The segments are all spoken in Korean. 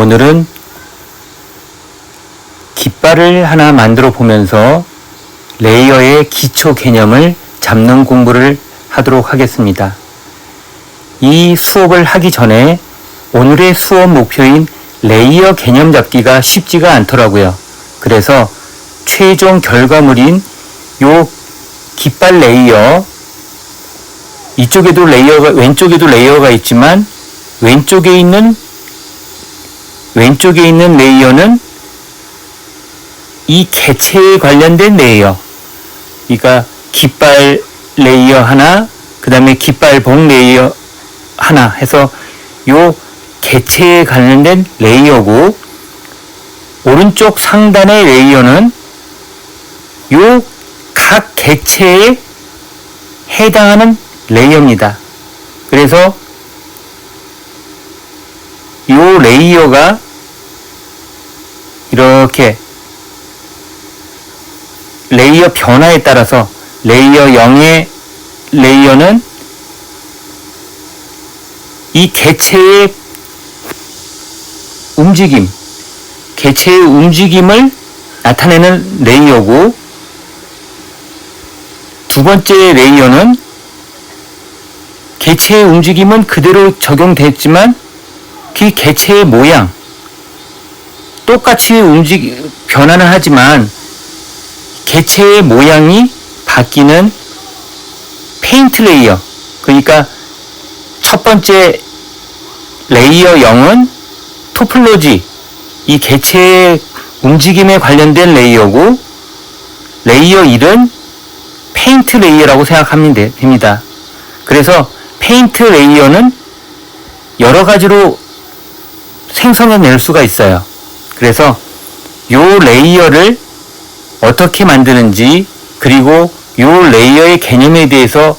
오늘은 깃발을 하나 만들어 보면서 레이어의 기초 개념을 잡는 공부를 하도록 하겠습니다. 이 수업을 하기 전에 오늘의 수업 목표인 레이어 개념 잡기가 쉽지가 않더라고요. 그래서 최종 결과물인 요 깃발 레이어, 이쪽에도 레이어가, 왼쪽에도 레이어가 있지만 왼쪽에 있는 레이어는 이 개체에 관련된 레이어, 그러니까 깃발 레이어 하나, 그 다음에 깃발봉 레이어 하나 해서 요 개체에 관련된 레이어고, 오른쪽 상단의 레이어는 요 각 개체에 해당하는 레이어입니다. 그래서 요 레이어가 이렇게 레이어 변화에 따라서 레이어 0의 레이어는 이 개체의 움직임을 나타내는 레이어고, 두 번째 레이어는 개체의 움직임은 그대로 적용됐지만 그 개체의 모양, 똑같이 변화는 하지만 개체의 모양이 바뀌는 페인트 레이어. 그러니까 첫 번째 레이어 0은 토폴로지, 이 개체의 움직임에 관련된 레이어고, 레이어 1은 페인트 레이어라고 생각하면 됩니다. 그래서 페인트 레이어는 여러 가지로 생성해낼 수가 있어요. 그래서 요 레이어를 어떻게 만드는지, 그리고 요 레이어의 개념에 대해서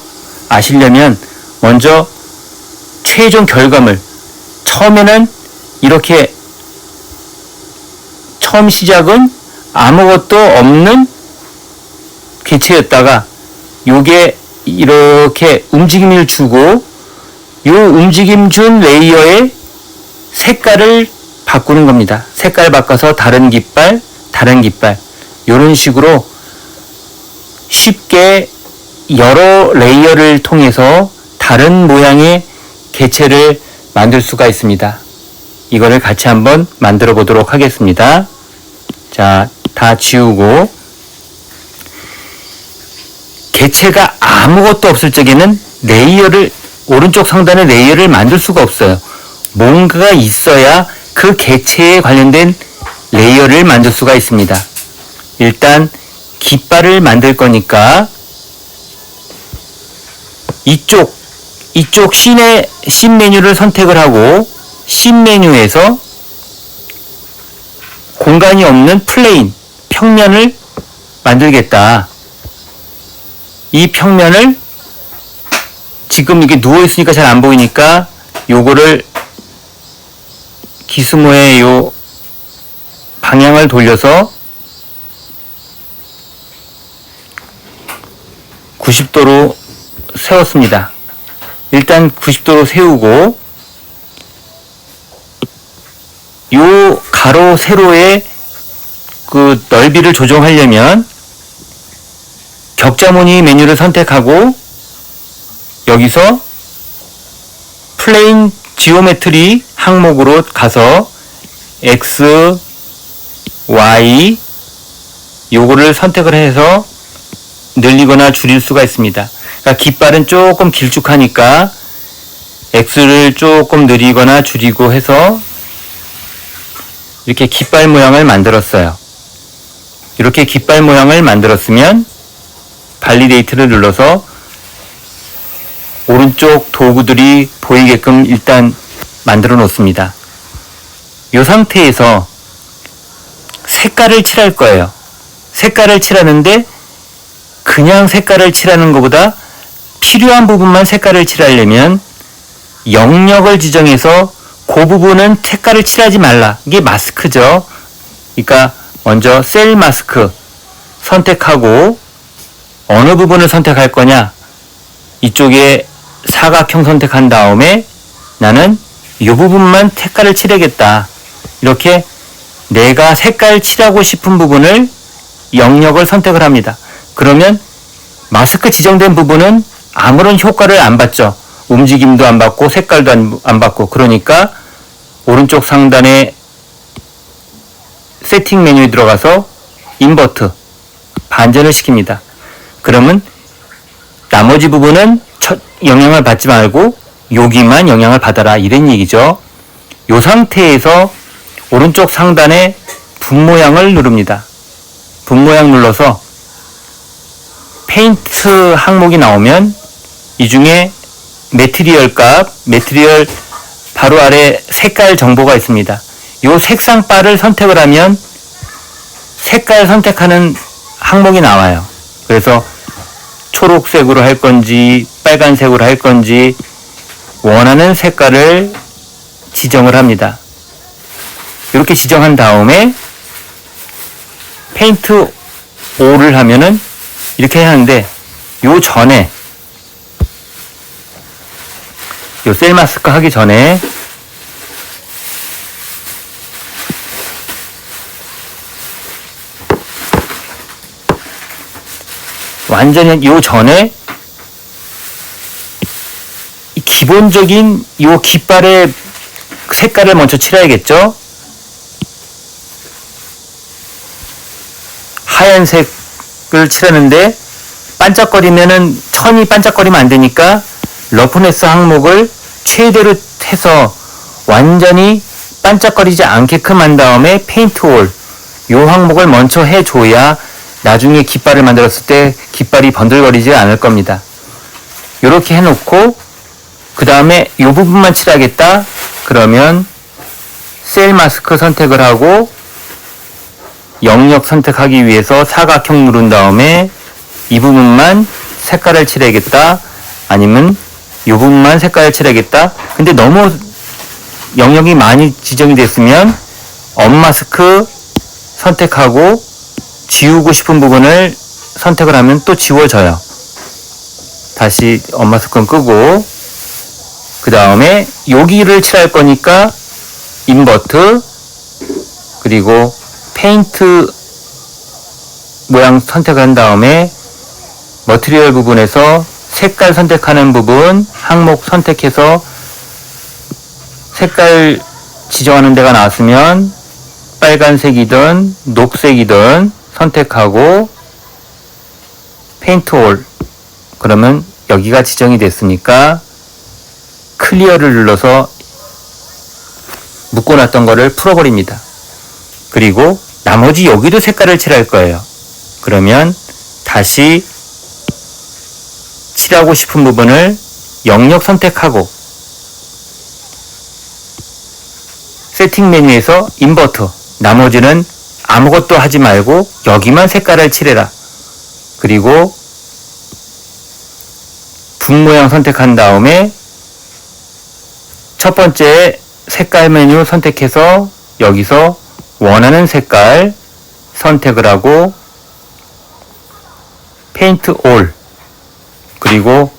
아시려면 먼저 최종 결과물, 처음에는 이렇게 처음 시작은 아무것도 없는 개체였다가 요게 이렇게 움직임을 주고, 요 움직임 준 레이어의 색깔을 바꾸는 겁니다. 색깔 바꿔서 다른 깃발, 요런 식으로 쉽게 여러 레이어를 통해서 다른 모양의 개체를 만들 수가 있습니다. 이거를 같이 한번 만들어 보도록 하겠습니다. 자, 다 지우고, 개체가 아무것도 없을 적에는 오른쪽 상단의 레이어를 만들 수가 없어요. 뭔가가 있어야 그 개체에 관련된 레이어를 만들 수가 있습니다. 일단 깃발을 만들 거니까 이쪽 씬 메뉴를 선택을 하고, 씬 메뉴에서 공간이 없는 평면을 만들겠다. 이 평면을 지금 이게 누워있으니까 잘 안 보이니까 요거를 기스모의 요 방향을 돌려서 90도로 세웠습니다. 일단 90도로 세우고, 요 가로 세로의 그 넓이를 조정하려면 격자무늬 메뉴를 선택하고, 여기서 플레인 지오메트리 항목으로 가서 X, Y 요거를 선택을 해서 늘리거나 줄일 수가 있습니다. 그러니까 깃발은 조금 길쭉하니까 X를 조금 늘리거나 줄이고 해서 이렇게 깃발 모양을 만들었어요. 이렇게 깃발 모양을 만들었으면 발리데이트를 눌러서 오른쪽 도구들이 보이게끔 일단 만들어 놓습니다. 이 상태에서 색깔을 칠할 거예요. 색깔을 칠하는데 그냥 색깔을 칠하는 것보다 필요한 부분만 색깔을 칠하려면 영역을 지정해서 그 부분은 색깔을 칠하지 말라. 이게 마스크죠. 그러니까 먼저 셀 마스크 선택하고, 어느 부분을 선택할 거냐, 이쪽에 사각형 선택한 다음에 나는 이 부분만 색깔을 칠하겠다. 이렇게 내가 색깔 칠하고 싶은 부분을 영역을 선택을 합니다. 그러면 마스크 지정된 부분은 아무런 효과를 안 받죠. 움직임도 안 받고 색깔도 안 받고. 그러니까 오른쪽 상단에 세팅 메뉴에 들어가서 인버트 반전을 시킵니다. 그러면 나머지 부분은 영향을 받지 말고 여기만 영향을 받아라, 이런 얘기죠. 이 상태에서 오른쪽 상단에 분 모양을 누릅니다. 분 모양 눌러서 페인트 항목이 나오면 이 중에 매트리얼 값, 매트리얼 바로 아래 색깔 정보가 있습니다. 이 색상 바를 선택을 하면 색깔 선택하는 항목이 나와요. 그래서 초록색으로 할 건지 빨간색으로 할 건지 원하는 색깔을 지정을 합니다. 이렇게 지정한 다음에 페인트 5를 하면은 이렇게 하는데, 요 전에 요 셀 마스크 하기 전에 완전히 요 전에 이 기본적인 요 깃발의 색깔을 먼저 칠해야겠죠. 하얀색을 칠하는데 반짝거리면은 천이 반짝거리면 안 되니까 러프네스 항목을 최대로 해서 완전히 반짝거리지 않게끔 한 다음에 페인트 올 요 항목을 먼저 해줘야 나중에 깃발을 만들었을 때 깃발이 번들거리지 않을 겁니다. 요렇게 해놓고 그 다음에 요 부분만 칠하겠다 그러면 셀 마스크 선택을 하고 영역 선택하기 위해서 사각형 누른 다음에 이 부분만 색깔을 칠해야겠다, 아니면 이 부분만 색깔을 칠해야겠다. 근데 너무 영역이 많이 지정이 됐으면 언마스크 선택하고 지우고 싶은 부분을 선택을 하면 또 지워져요. 다시 언마스크는 끄고 그 다음에 여기를 칠할 거니까 인버트 그리고 페인트 모양 선택한 다음에 머티리얼 부분에서 색깔 선택하는 부분 항목 선택해서 색깔 지정하는 데가 나왔으면 빨간색이든 녹색이든 선택하고 페인트 올 그러면 여기가 지정이 됐으니까 클리어를 눌러서 묶어놨던 거를 풀어버립니다. 그리고 나머지 여기도 색깔을 칠할 거예요. 그러면 다시 칠하고 싶은 부분을 영역 선택하고 세팅 메뉴에서 인버터 나머지는 아무것도 하지 말고 여기만 색깔을 칠해라. 그리고 분 모양 선택한 다음에 첫 번째 색깔 메뉴 선택해서 여기서 원하는 색깔 선택을 하고 페인트 올 그리고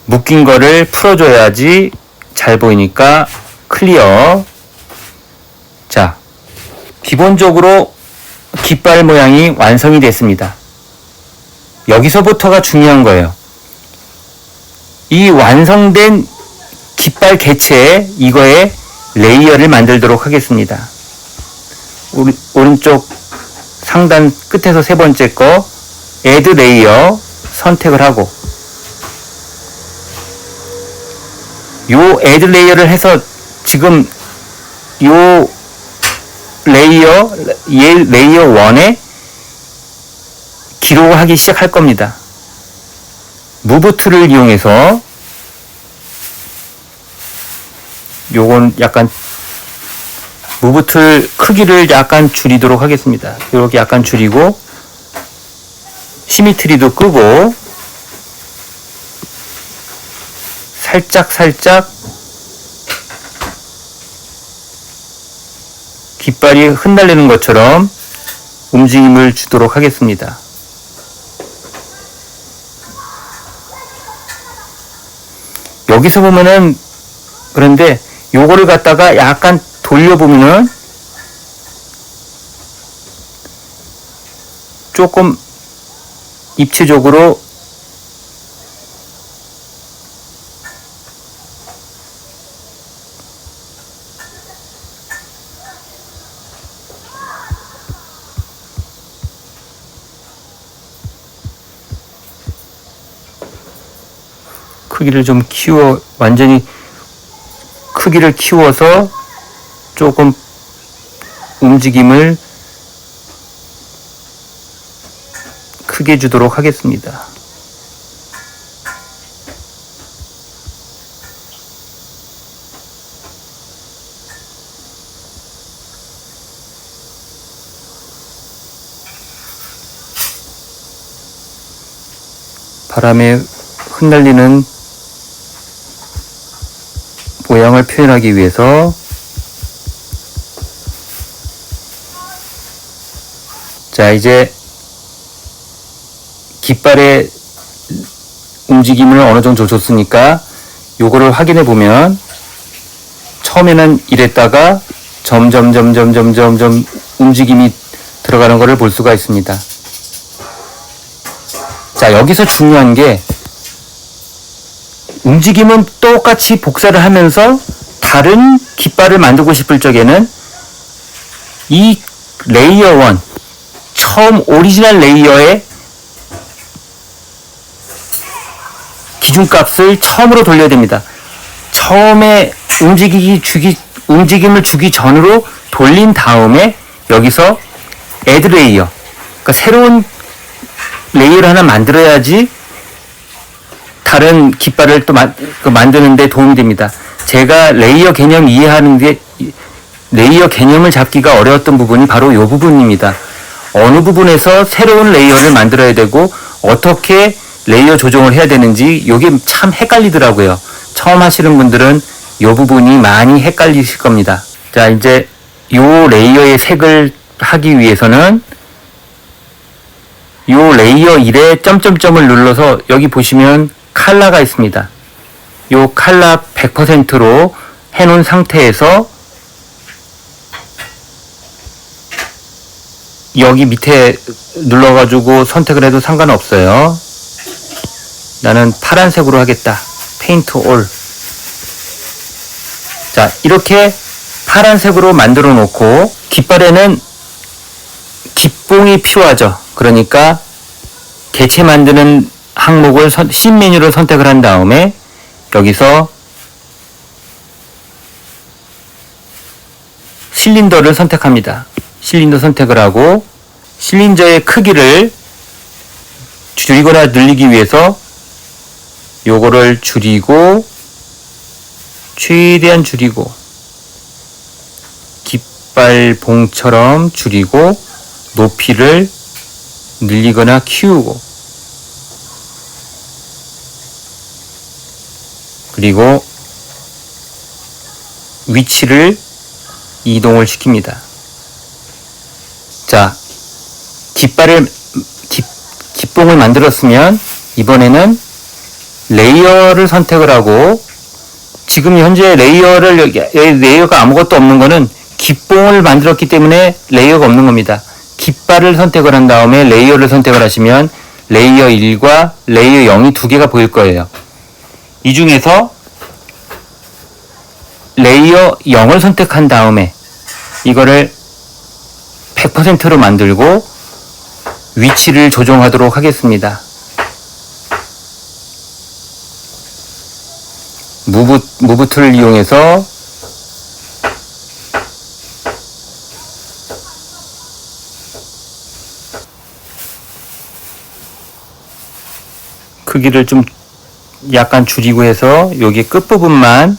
묶인 거를 풀어줘야지 잘 보이니까 클리어. 자, 기본적으로 깃발 모양이 완성이 됐습니다. 여기서부터가 중요한 거예요. 이 완성된 깃발 개체에 이거에 레이어를 만들도록 하겠습니다. 오른쪽 상단 끝에서 세 번째 거 Add 레이어 선택을 하고 요 Add 레이어를 해서 지금 요 레이어 1에 기록을 하기 시작할 겁니다. 무브 툴을 이용해서 요건 약간 무브 툴 크기를 약간 줄이도록 하겠습니다. 이렇게 약간 줄이고 시미트리도 끄고 살짝 깃발이 흩날리는 것처럼 움직임을 주도록 하겠습니다. 여기서 보면은 그런데 요거를 갖다가 약간 돌려보면은 조금 입체적으로 크기를 좀 완전히 크기를 키워서 조금 움직임을 크게 주도록 하겠습니다. 바람에 흩날리는 모양을 표현하기 위해서 자, 이제 깃발의 움직임을 어느 정도 줬으니까 요거를 확인해 보면 처음에는 이랬다가 점점 움직임이 들어가는 것을 볼 수가 있습니다. 자, 여기서 중요한 게 움직임은 똑같이 복사를 하면서 다른 깃발을 만들고 싶을 적에는 이 레이어 1, 처음 오리지널 레이어의 기준값을 처음으로 돌려야 됩니다. 처음에 움직임을 주기 전으로 돌린 다음에 여기서 add 레이어, 그러니까 새로운 레이어를 하나 만들어야지 다른 깃발을 또 만드는 데 도움이 됩니다. 제가 레이어 개념 이해하는데 레이어 개념을 잡기가 어려웠던 부분이 바로 이 부분입니다. 어느 부분에서 새로운 레이어를 만들어야 되고 어떻게 레이어 조정을 해야 되는지 이게 참 헷갈리더라고요. 처음 하시는 분들은 이 부분이 많이 헷갈리실 겁니다. 자, 이제 이 레이어의 색을 하기 위해서는 이 레이어 1에 점점점을 눌러서 여기 보시면 컬러가 있습니다. 이 컬러 100%로 해놓은 상태에서 여기 밑에 눌러가지고 선택을 해도 상관없어요. 나는 파란색으로 하겠다. 페인트 올. 자, 이렇게 파란색으로 만들어 놓고 깃발에는 깃봉이 필요하죠. 그러니까 개체 만드는 항목을 씬 메뉴를 선택을 한 다음에 여기서 실린더를 선택합니다. 실린더 선택을 하고 실린더의 크기를 줄이거나 늘리기 위해서 요거를 줄이고 최대한 줄이고 깃발봉처럼 줄이고 높이를 늘리거나 키우고 그리고 위치를 이동을 시킵니다. 자, 깃봉을 만들었으면 이번에는 레이어를 선택을 하고 지금 현재 레이어가 아무것도 없는 거는 깃봉을 만들었기 때문에 레이어가 없는 겁니다. 깃발을 선택을 한 다음에 레이어를 선택을 하시면 레이어 1과 레이어 0이 두 개가 보일 거예요. 이 중에서 레이어 0을 선택한 다음에 이거를 100%로 만들고 위치를 조정하도록 하겠습니다. 무브 툴을 이용해서 크기를 좀 약간 줄이고 해서 여기 끝부분만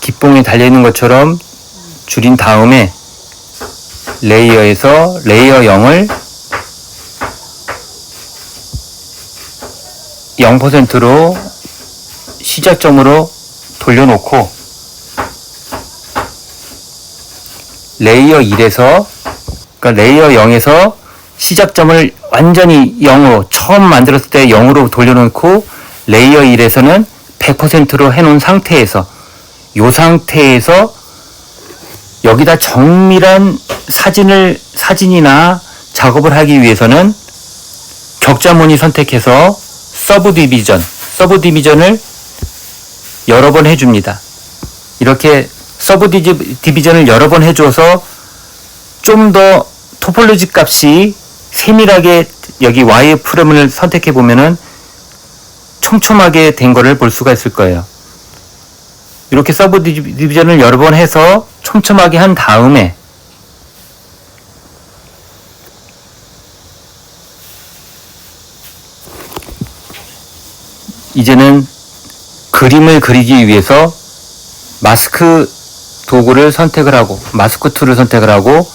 깃봉에 달려있는 것처럼 줄인 다음에 레이어에서 레이어 0을 0%로 시작점으로 돌려놓고 레이어 1에서 그러니까 레이어 0에서 시작점을 완전히 0으로 처음 만들었을 때 0으로 돌려놓고 레이어 1에서는 100%로 해놓은 상태에서 이 상태에서 여기다 정밀한 사진이나 작업을 하기 위해서는 격자무늬 선택해서 서브 디비전을 여러 번 해줍니다. 이렇게 서브 디비전을 여러 번 해줘서 좀 더 토폴로지 값이 세밀하게 여기 와이어프레임을 선택해 보면은 촘촘하게 된 거를 볼 수가 있을 거예요. 이렇게 서브 디비전을 여러 번 해서 촘촘하게 한 다음에 이제는 그림을 그리기 위해서 마스크 도구를 선택을 하고 마스크 툴을 선택을 하고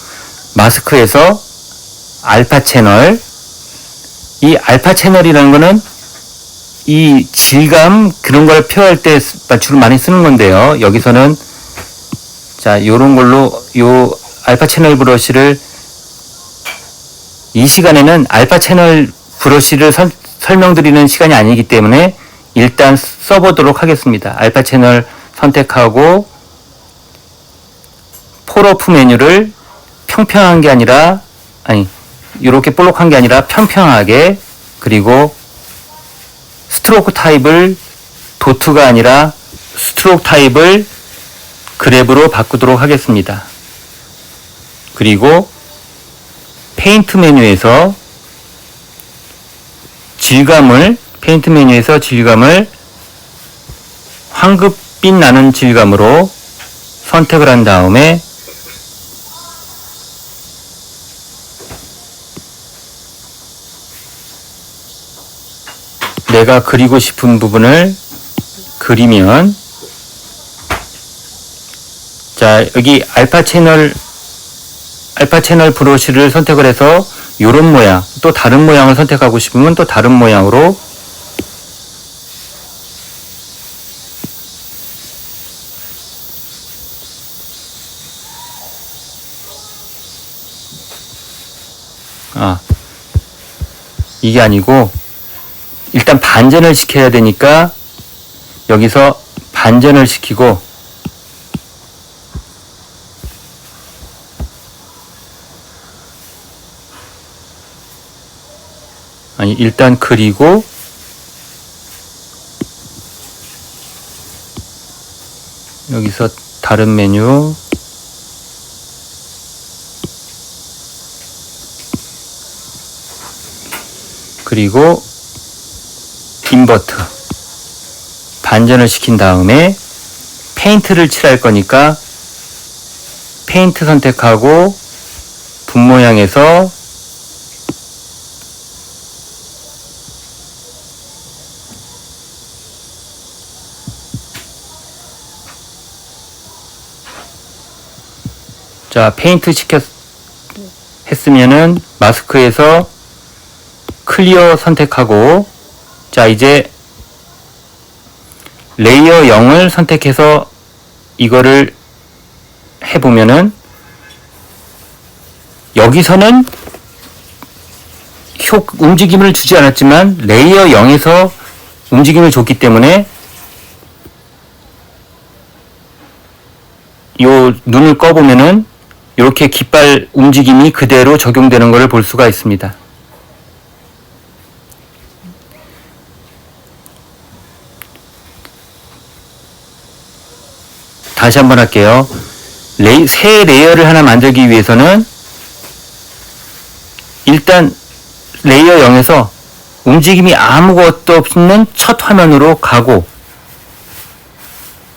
마스크에서 알파 채널, 이 알파 채널이라는 거는 이 질감 그런 걸 표현할 때 주로 많이 쓰는 건데요. 여기서는 자 요런 걸로 요 알파 채널 브러쉬를 이 시간에는 알파 채널 브러쉬를 설명드리는 시간이 아니기 때문에 일단 써보도록 하겠습니다. 알파 채널 선택하고 폴오프 메뉴를 평평한 게 아니라 이렇게 볼록한 게 아니라 평평하게, 그리고 스트로크 타입을 도트가 아니라 스트로크 타입을 그랩으로 바꾸도록 하겠습니다. 그리고 페인트 메뉴에서 질감을 황급빛 나는 질감으로 선택을 한 다음에 내가 그리고 싶은 부분을 그리면, 자 여기 알파 채널 브러쉬를 선택을 해서 요런 모양, 또 다른 모양을 선택하고 싶으면 또 다른 모양으로 이게 아니고 일단 반전을 시켜야 되니까 여기서 반전을 시키고 일단 그리고 여기서 다른 메뉴 그리고 인버트 반전을 시킨 다음에 페인트를 칠할 거니까 페인트 선택하고 분 모양에서 자 페인트 했으면은 마스크에서 클리어 선택하고, 자 이제 레이어 0을 선택해서 이거를 해보면은 여기서는 움직임을 주지 않았지만 레이어 0에서 움직임을 줬기 때문에 요 눈을 꺼보면은 이렇게 깃발 움직임이 그대로 적용되는 것을 볼 수가 있습니다. 다시 한번 할게요. 새 레이어를 하나 만들기 위해서는 일단 레이어 0에서 움직임이 아무것도 없는 첫 화면으로 가고,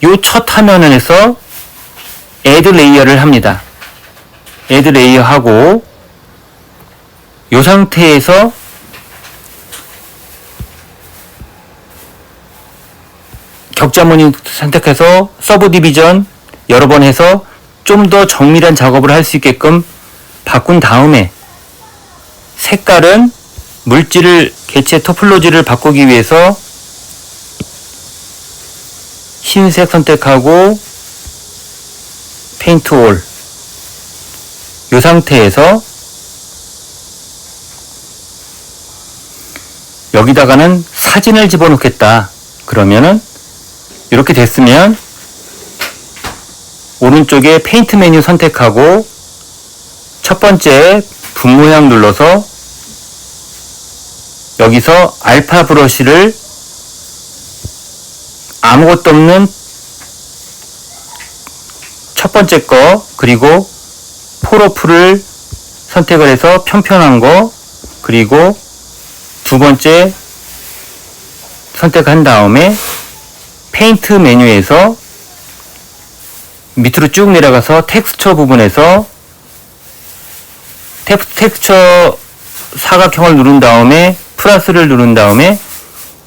이 첫 화면에서 애드 레이어를 합니다. 애드 레이어 하고, 이 상태에서 격자무늬 선택해서 서브 디비전 여러 번 해서 좀 더 정밀한 작업을 할 수 있게끔 바꾼 다음에 색깔은 물질을 개체 토폴로지를 바꾸기 위해서 흰색 선택하고 페인트 올, 이 상태에서 여기다가는 사진을 집어넣겠다. 그러면은 이렇게 됐으면 오른쪽에 페인트 메뉴 선택하고 첫 번째 분 모양 눌러서 여기서 알파 브러쉬를 아무것도 없는 첫 번째 거, 그리고 폴오프를 선택을 해서 편편한 거, 그리고 두 번째 선택한 다음에 페인트 메뉴에서 밑으로 쭉 내려가서 텍스처 부분에서 텍스처 사각형을 누른 다음에 플러스를 누른 다음에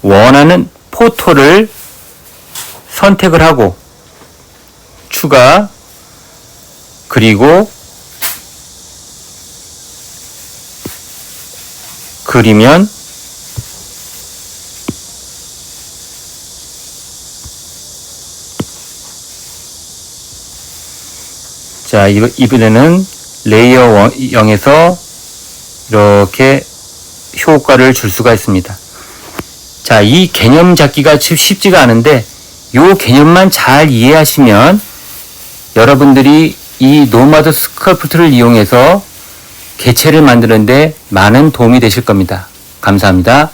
원하는 포토를 선택을 하고 추가, 그리고 그리면 자, 이번에는 레이어 0에서 이렇게 효과를 줄 수가 있습니다. 자, 이 개념 잡기가 쉽지가 않은데 이 개념만 잘 이해하시면 여러분들이 이 노마드 스컬프트를 이용해서 개체를 만드는데 많은 도움이 되실 겁니다. 감사합니다.